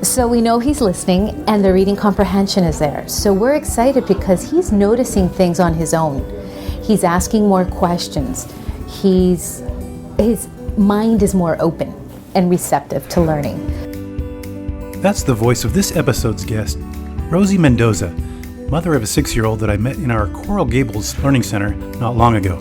So we know he's listening and the reading comprehension is there. So we're excited because he's noticing things on his own. He's asking more questions. His mind is more open and receptive to learning. That's the voice of this episode's guest, Rosie Mendoza, mother of a 6-year-old that I met in our Coral Gables Learning Center not long ago.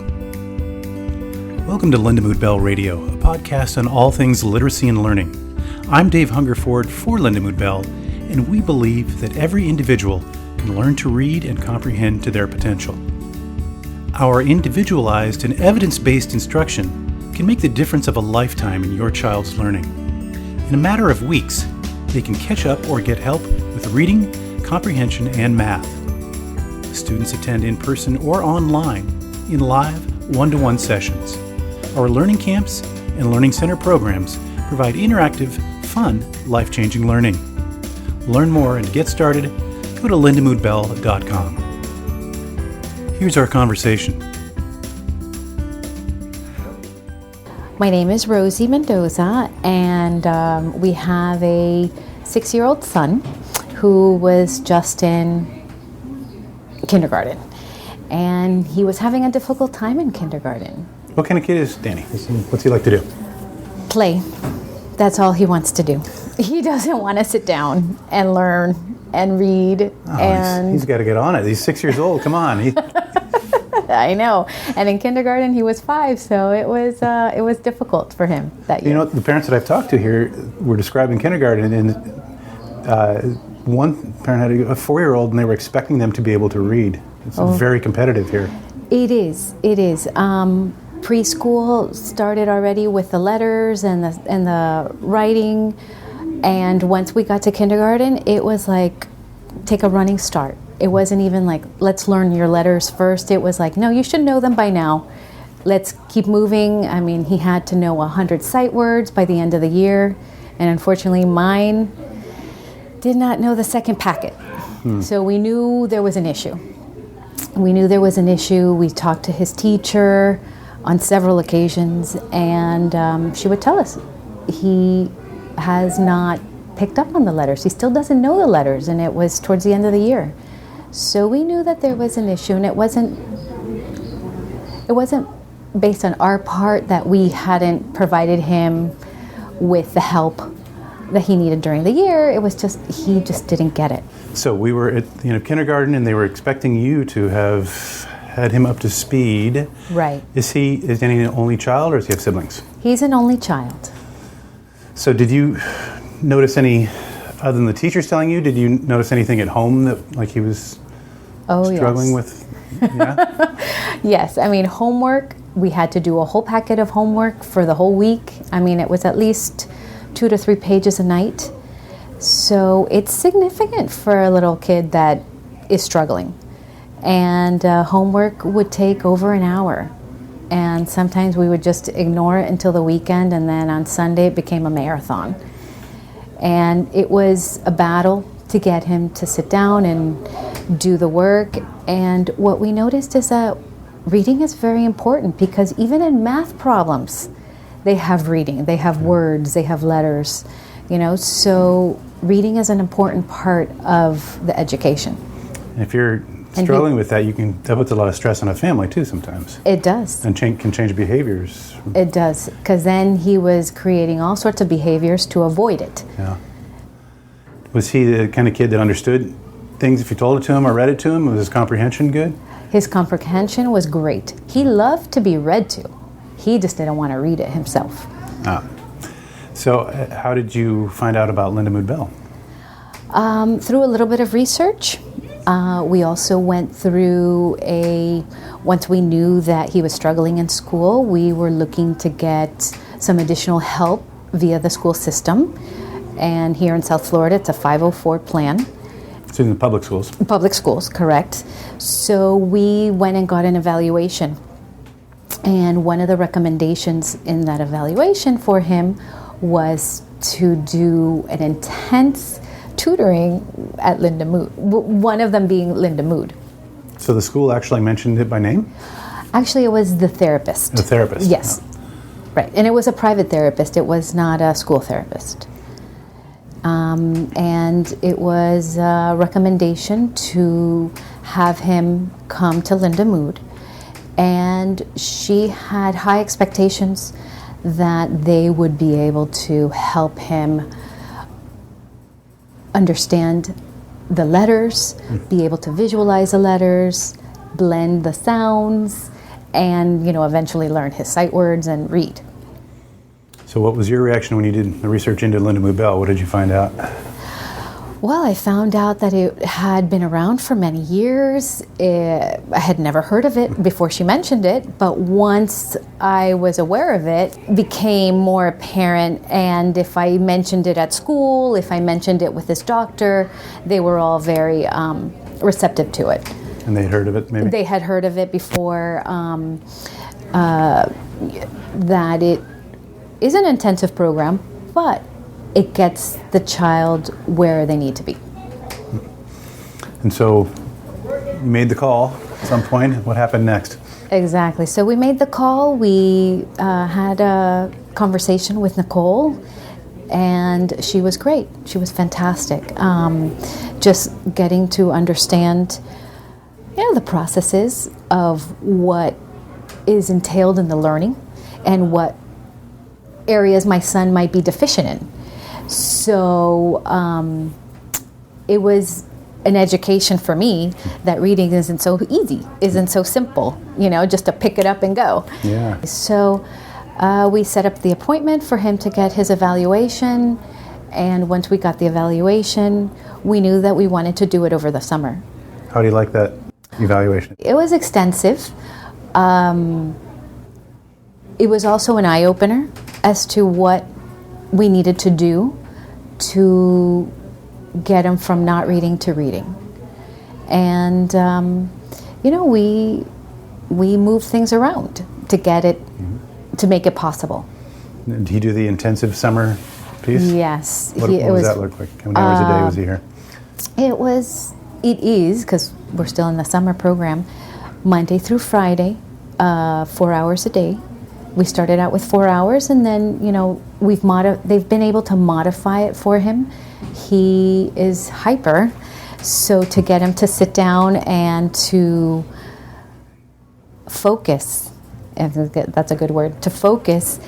Welcome to Lindamood-Bell Radio, a podcast on all things literacy and learning. I'm Dave Hungerford for Lindamood-Bell, and we believe that every individual can learn to read and comprehend to their potential. Our individualized and evidence-based instruction can make the difference of a lifetime in your child's learning. In a matter of weeks, they can catch up or get help with reading, comprehension, and math. Students attend in person or online in live one-to-one sessions. Our learning camps and learning center programs provide interactive, fun, life-changing learning. Learn more and get started, go to Lindamood-Bell.com. Here's our conversation. My name is Rosie Mendoza, and we have a 6-year-old son who was just in kindergarten. And he was having a difficult time in kindergarten. What kind of kid is Danny? What's he like to do? Play. That's all he wants to do. He doesn't want to sit down and learn and read. He's got to get on it. He's 6 years old. Come on. I know. And in kindergarten, he was 5, so it was difficult for him that year. You know, the parents that I've talked to here were describing kindergarten, and one parent had a 4-year-old, and they were expecting them to be able to read. It's very competitive here. It is. Preschool started already with the letters and the writing, and once we got to kindergarten, it was like take a running start. It wasn't even like let's learn your letters first. It was like, no, you should know them by now. Let's keep moving. I mean, he had to know 100 sight words by the end of the year, and unfortunately mine did not know the second packet. So we knew there was an issue. We talked to his teacher on several occasions, and she would tell us he has not picked up on the letters. He still doesn't know the letters, and it was towards the end of the year. So we knew that there was an issue, and it wasn't based on our part that we hadn't provided him with the help that he needed during the year. It was just he just didn't get it. So we were at kindergarten, and they were expecting you to have had him up to speed. Right. Is Danny an only child, or does he have siblings? He's an only child. So did you notice any, other than the teachers telling you, did you notice anything at home that he was struggling with? Yeah? Yes. I mean, homework, we had to do a whole packet of homework for the whole week. I mean, it was at least 2 to 3 pages a night. So it's significant for a little kid that is struggling. And homework would take over an hour. And sometimes we would just ignore it until the weekend, and then on Sunday it became a marathon. And it was a battle to get him to sit down and do the work. And what we noticed is that reading is very important, because even in math problems, they have reading, they have words, they have letters, so reading is an important part of the education. If you're struggling with that, that puts a lot of stress on a family too sometimes. It does. And can change behaviors. It does, because then he was creating all sorts of behaviors to avoid it. Yeah. Was he the kind of kid that understood things if you told it to him or read it to him? Was his comprehension good? His comprehension was great. He loved to be read to. He just didn't want to read it himself. So how did you find out about Lindamood-Bell? Through a little bit of research. We also went through once we knew that he was struggling in school, we were looking to get some additional help via the school system. And here in South Florida, it's a 504 plan. It's in the public schools. Public schools, correct. So we went and got an evaluation. And one of the recommendations in that evaluation for him was to do an intense tutoring at Lindamood, one of them being Lindamood. So the school actually mentioned it by name? Actually, it was the therapist. The therapist? Yes. Right. And it was a private therapist. It was not a school therapist. And it was a recommendation to have him come to Lindamood. And she had high expectations that they would be able to help him understand the letters, be able to visualize the letters, blend the sounds, and eventually learn his sight words and read. So what was your reaction when you did the research into Lindamood-Bell? What did you find out? Well, I found out that it had been around for many years. I had never heard of it before she mentioned it, but once I was aware of it, it became more apparent. And if I mentioned it at school, if I mentioned it with his doctor, they were all very receptive to it. And they had heard of it, maybe? They had heard of it before, that it is an intensive program, but it gets the child where they need to be. And so you made the call at some point. What happened next? Exactly. So we made the call. We had a conversation with Nicole, and she was great. She was fantastic. Just getting to understand, the processes of what is entailed in the learning and what areas my son might be deficient in. So it was an education for me that reading isn't so easy, isn't so simple, just to pick it up and go. Yeah. So we set up the appointment for him to get his evaluation, and once we got the evaluation, we knew that we wanted to do it over the summer. How do you like that evaluation? It was extensive. It was also an eye-opener as to what we needed to do to get him from not reading to reading. And, we moved things around to get it, to make it possible. Did he do the intensive summer piece? Yes. What does that look like? How many hours a day was he here? It is, because we're still in the summer program, Monday through Friday, 4 hours a day. We started out with 4 hours, and then, they've been able to modify it for him. He is hyper, so to get him to sit down and to focus, if that's a good word, to focus,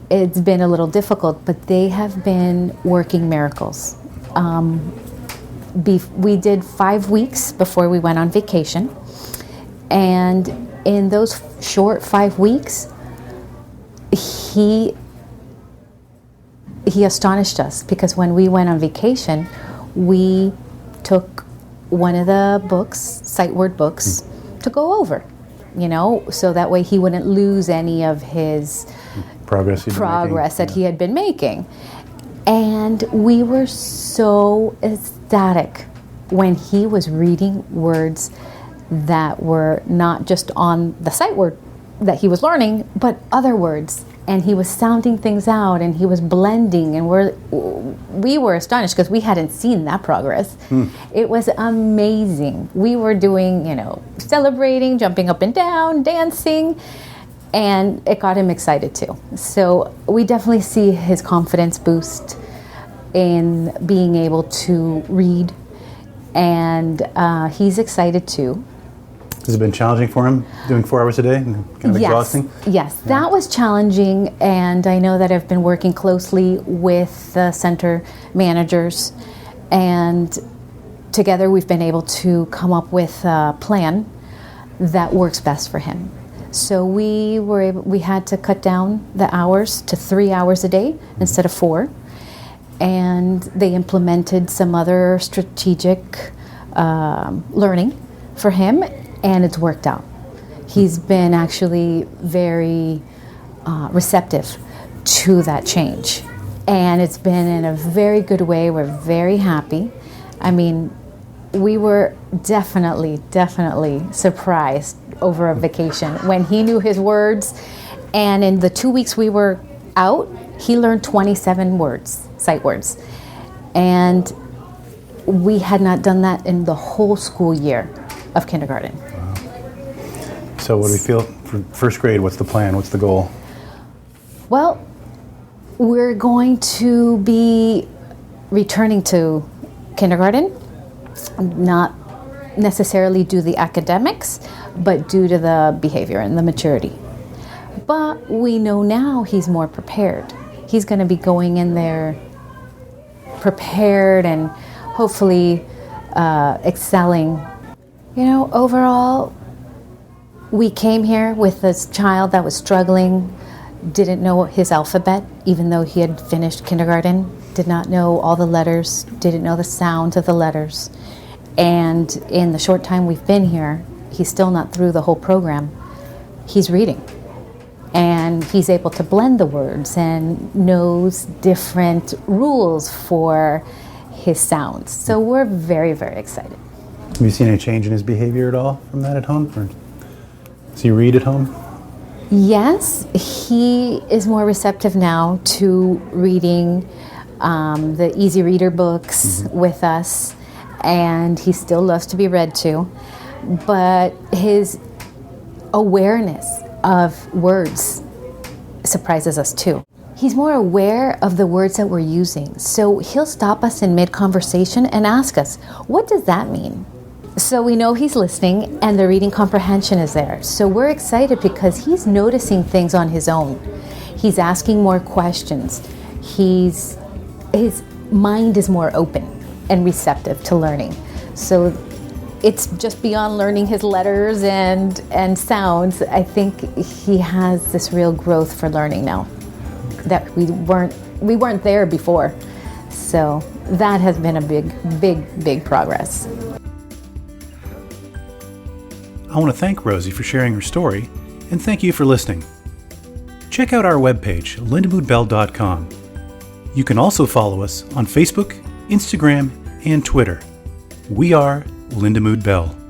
it's been a little difficult, but they have been working miracles. We did 5 weeks before we went on vacation, and in those short 5 weeks, he astonished us, because when we went on vacation, we took one of the books, sight word books, to go over, so that way he wouldn't lose any of his progress that he had been making. And we were so ecstatic when he was reading words that were not just on the sight word that he was learning, but other words. And he was sounding things out, and he was blending, and we were astonished because we hadn't seen that progress. It was amazing. We were doing, celebrating, jumping up and down, dancing, and it got him excited too. So we definitely see his confidence boost in being able to read, and he's excited too. Has it been challenging for him, doing 4 hours a day? Kind of exhausting? Yes, that was challenging, and I know that I've been working closely with the center managers, and together we've been able to come up with a plan that works best for him. So we had to cut down the hours to 3 hours a day instead of 4, and they implemented some other strategic learning for him, and it's worked out. He's been actually very receptive to that change, and it's been in a very good way. We're very happy. I mean, we were definitely surprised over a vacation when he knew his words, and in the 2 weeks we were out, he learned 27 words, sight words, and we had not done that in the whole school year of kindergarten. Wow. So what do we feel for first grade? What's the plan? What's the goal? Well, we're going to be returning to kindergarten, not necessarily due to the academics, but due to the behavior and the maturity. But we know now he's more prepared. He's going to be going in there prepared and hopefully excelling. Overall, we came here with this child that was struggling, didn't know his alphabet, even though he had finished kindergarten, did not know all the letters, didn't know the sounds of the letters. And in the short time we've been here, he's still not through the whole program. He's reading. And he's able to blend the words and knows different rules for his sounds. So we're very, very excited. Have you seen any change in his behavior at all from that at home? Or does he read at home? Yes, he is more receptive now to reading the easy reader books with us, and he still loves to be read to, but his awareness of words surprises us too. He's more aware of the words that we're using, so he'll stop us in mid-conversation and ask us, what does that mean? So we know he's listening and the reading comprehension is there. So we're excited because he's noticing things on his own. He's asking more questions. His mind is more open and receptive to learning. So it's just beyond learning his letters and sounds. I think he has this real growth for learning now that we weren't there before. So that has been a big progress. I want to thank Rosie for sharing her story, and thank you for listening. Check out our webpage, Lindamood-Bell.com. You can also follow us on Facebook, Instagram, and Twitter. We are Lindamood-Bell.